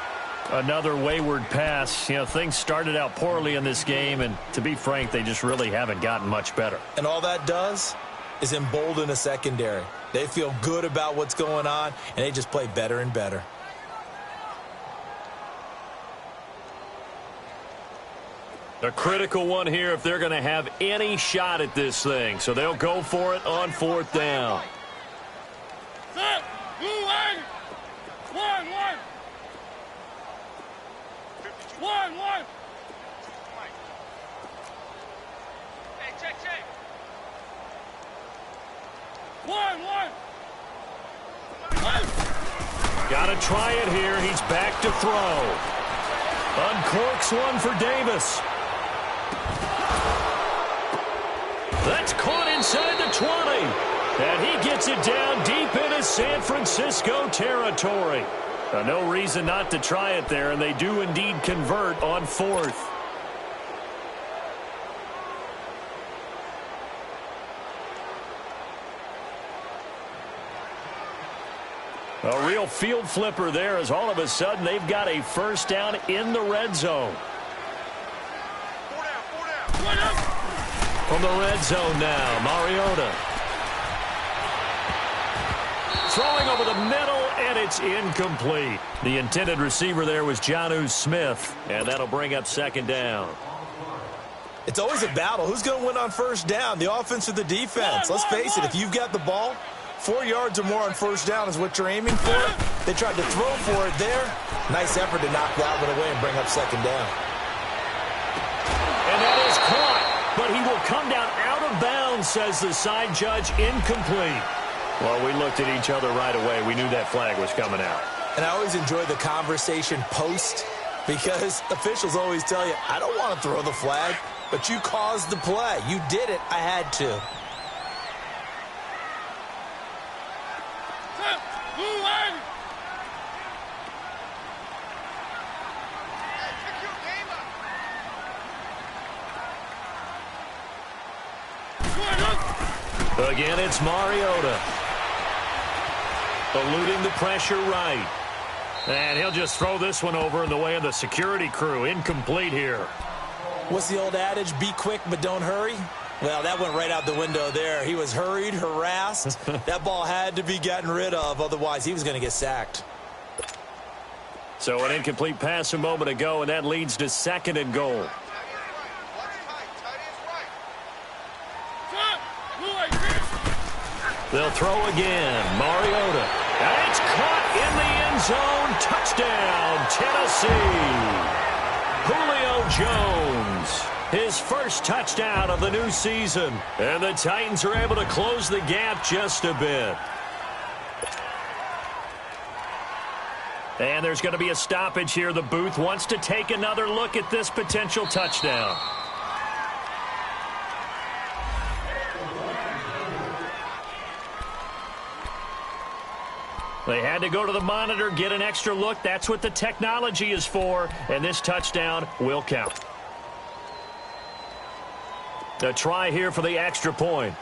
Another wayward pass. You know, things started out poorly in this game, and to be frank, they just really haven't gotten much better. And all that does is embolden a secondary. They feel good about what's going on, and they just play better and better. A critical one here if they're going to have any shot at this thing. So they'll go for it on 4th down. One. Hey, check. One. Got to try it here. He's back to throw. Uncorks one for Davis. That's caught inside the 20. And he gets it down deep into San Francisco territory. No reason not to try it there, and they do indeed convert on 4th. A real field flipper there, as all of a sudden they've got a first down in the red zone. 4 down. From the red zone now, Mariota. Throwing over the middle, and it's incomplete. The intended receiver there was Jonnu Smith, and that'll bring up 2nd down. It's always a battle. Who's going to win on first down, the offense or the defense? Let's face it, if you've got the ball, 4 yards or more on first down is what you're aiming for. They tried to throw for it there. Nice effort to knock that one away and bring up 2nd down. And that is caught, but he will come down out of bounds, says the side judge, incomplete. Well, we looked at each other right away. We knew that flag was coming out. And I always enjoy the conversation post because officials always tell you, I don't want to throw the flag, but you caused the play. You did it. I had to. Again, it's Mariota. Eluding the pressure right. And he'll just throw this one over in the way of the security crew. Incomplete here. What's the old adage? Be quick, but don't hurry? Well, that went right out the window there. He was hurried, harassed. That ball had to be gotten rid of. Otherwise, he was going to get sacked. So an incomplete pass a moment ago, and that leads to 2nd and goal. They'll throw again. Mariota. And it's caught in the end zone. Touchdown, Tennessee. Julio Jones. His first touchdown of the new season. And the Titans are able to close the gap just a bit. And there's going to be a stoppage here. The booth wants to take another look at this potential touchdown. They had to go to the monitor, get an extra look. That's what the technology is for. And this touchdown will count. A try here for the extra point.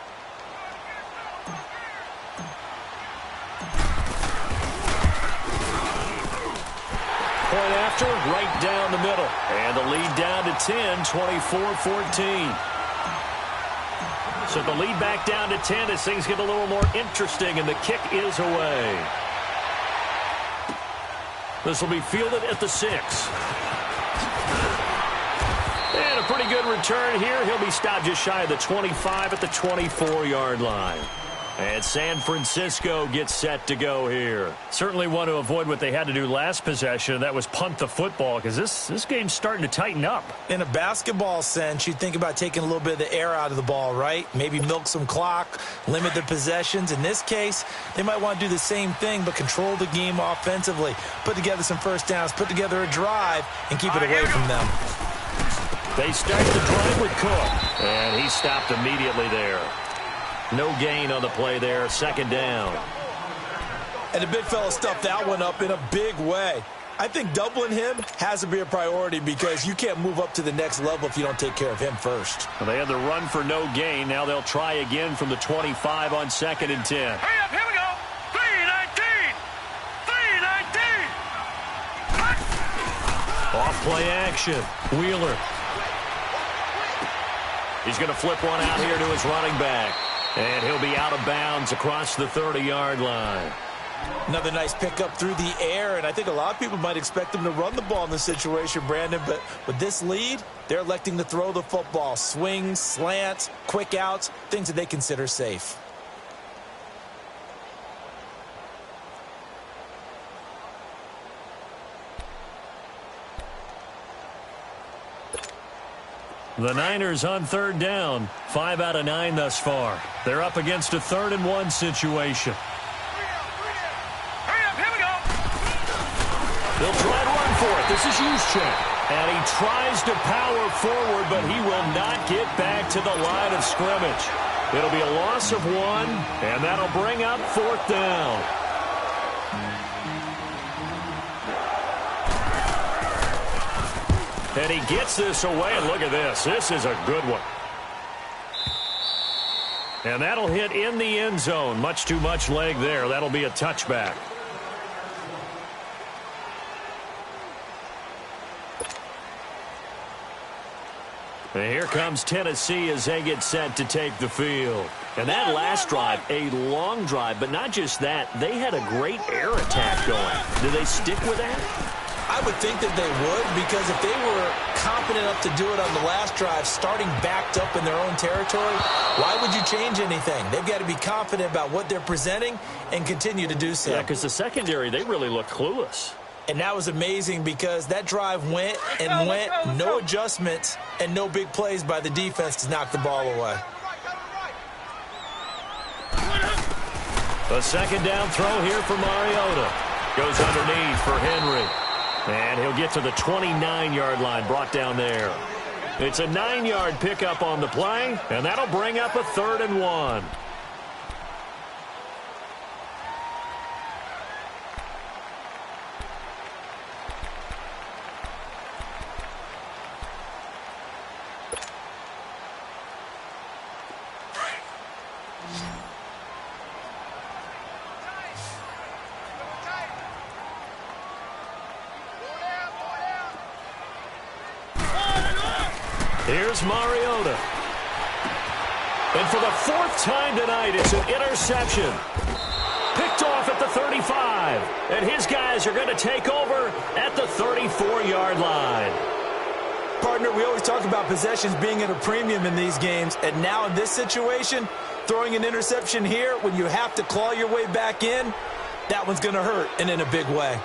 Point after, right down the middle. And the lead down to 10, 24-14. So the lead back down to 10 as things get a little more interesting, and the kick is away. This will be fielded at the 6. And a pretty good return here. He'll be stopped just shy of the 25 at the 24-yard line. And San Francisco gets set to go here. Certainly want to avoid what they had to do last possession, and that was punt the football, because this game's starting to tighten up. In a basketball sense, you think about taking a little bit of the air out of the ball, right? Maybe milk some clock, limit the possessions. In this case, they might want to do the same thing, but control the game offensively. Put together some first downs, put together a drive, and keep it away from them. They start the drive with Cook, and he stopped immediately there. No gain on the play there, 2nd down. And the big fella stuffed that one up in a big way. I think doubling him has to be a priority because you can't move up to the next level if you don't take care of him first. Well, they had the run for no gain. Now they'll try again from the 25 on 2nd and 10. Hurry up, here we go. 3-19. 3-19. Off play action. Wheeler. He's going to flip one out here to his running back. And he'll be out of bounds across the 30-yard line. Another nice pickup through the air, and I think a lot of people might expect them to run the ball in this situation, Brandon, but with this lead, they're electing to throw the football. Swings, slants, quick outs, things that they consider safe. The Niners on 3rd down. 5 out of 9 thus far. They're up against a 3rd and 1 situation. Hurry up, here we go. They'll try to run for it. This is Juszczyk. And he tries to power forward, but he will not get back to the line of scrimmage. It'll be a loss of 1, and that'll bring up 4th down. And he gets this away, and look at this. This is a good one. And that'll hit in the end zone. Much too much leg there. That'll be a touchback. And here comes Tennessee as they get set to take the field. And that last drive, a long drive, but not just that. They had a great air attack going. Do they stick with that? I would think that they would, because if they were confident enough to do it on the last drive, starting backed up in their own territory, why would you change anything? They've got to be confident about what they're presenting and continue to do so. Yeah, because the secondary, they really look clueless. And that was amazing because that drive went and went, no adjustments, and no big plays by the defense to knock the ball away. The second down throw here for Mariota. Goes underneath for Henry. And he'll get to the 29-yard line, brought down there. It's a 9-yard pickup on the play, and that'll bring up a 3rd and 1. Here's Mariota. And for the 4th time tonight, it's an interception. Picked off at the 35. And his guys are going to take over at the 34-yard line. Partner, we always talk about possessions being at a premium in these games. And now in this situation, throwing an interception here when you have to claw your way back in, that one's going to hurt, and in a big way.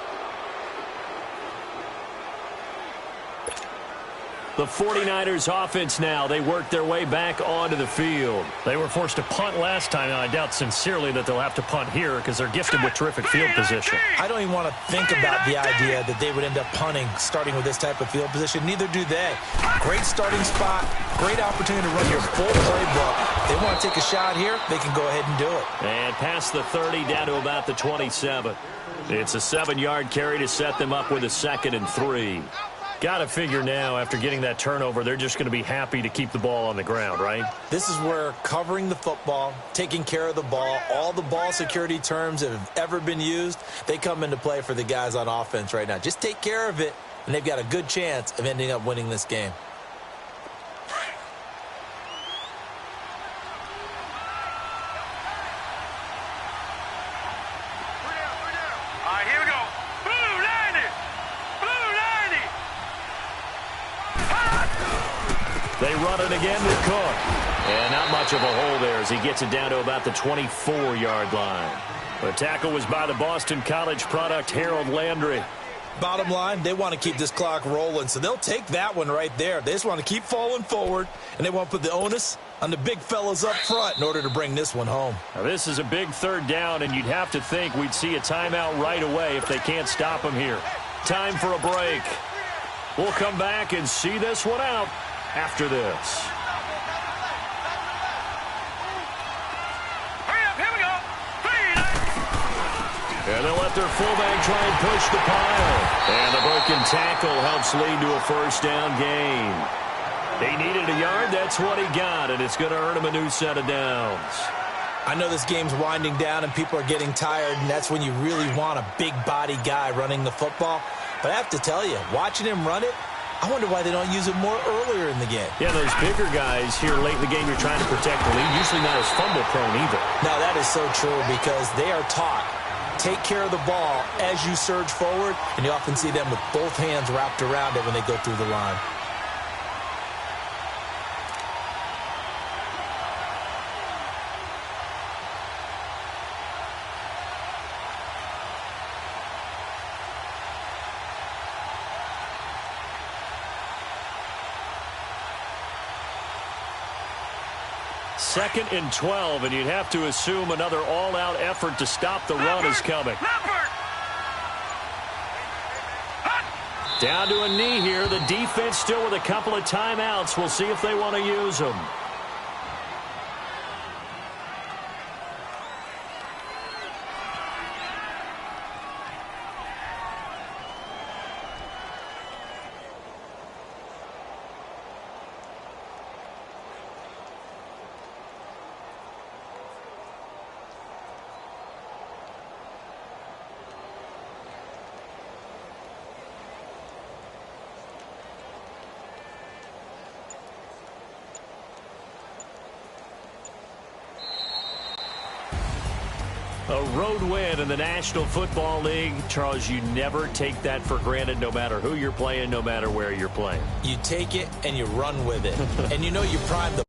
The 49ers offense now, they work their way back onto the field. They were forced to punt last time, and I doubt sincerely that they'll have to punt here because they're gifted with terrific field position. I don't even want to think about the idea that they would end up punting starting with this type of field position. Neither do they. Great starting spot, great opportunity to run your full playbook. They want to take a shot here, they can go ahead and do it. And past the 30 down to about the 27. It's a 7-yard carry to set them up with a 2nd and 3. Got to figure now, after getting that turnover, they're just going to be happy to keep the ball on the ground, right? This is where covering the football, taking care of the ball, all the ball security terms that have ever been used, they come into play for the guys on offense right now. Just take care of it, and they've got a good chance of ending up winning this game. All right, here we go. Blue 90. Blue 90. They run it again with Cook. And not much of a hole there as he gets it down to about the 24-yard line. The tackle was by the Boston College product, Harold Landry. Bottom line, they want to keep this clock rolling, so they'll take that one right there. They just want to keep falling forward, and they want to put the onus on the big fellas up front in order to bring this one home. Now, this is a big 3rd down, and you'd have to think we'd see a timeout right away if they can't stop him here. Time for a break. We'll come back and see this one out after this. Hurry up, here we go. And they'll let their fullback try and push the pile. And the broken tackle helps lead to a 1st down gain. He needed a yard. That's what he got, and it's going to earn him a new set of downs. I know this game's winding down and people are getting tired, and that's when you really want a big body guy running the football. But I have to tell you, watching him run it, I wonder why they don't use it more earlier in the game. Yeah, those bigger guys here late in the game, you're trying to protect the lead, usually not as fumble prone either. No, that is so true because they are taught, take care of the ball as you surge forward, and you often see them with both hands wrapped around it when they go through the line. Second and 12, and you'd have to assume another all-out effort to stop the run is coming. Down to a knee here. The defense still with a couple of timeouts. We'll see if they want to use them. A road win in the National Football League. Charles, you never take that for granted no matter who you're playing, no matter where you're playing. You take it and you run with it. And you know you prime the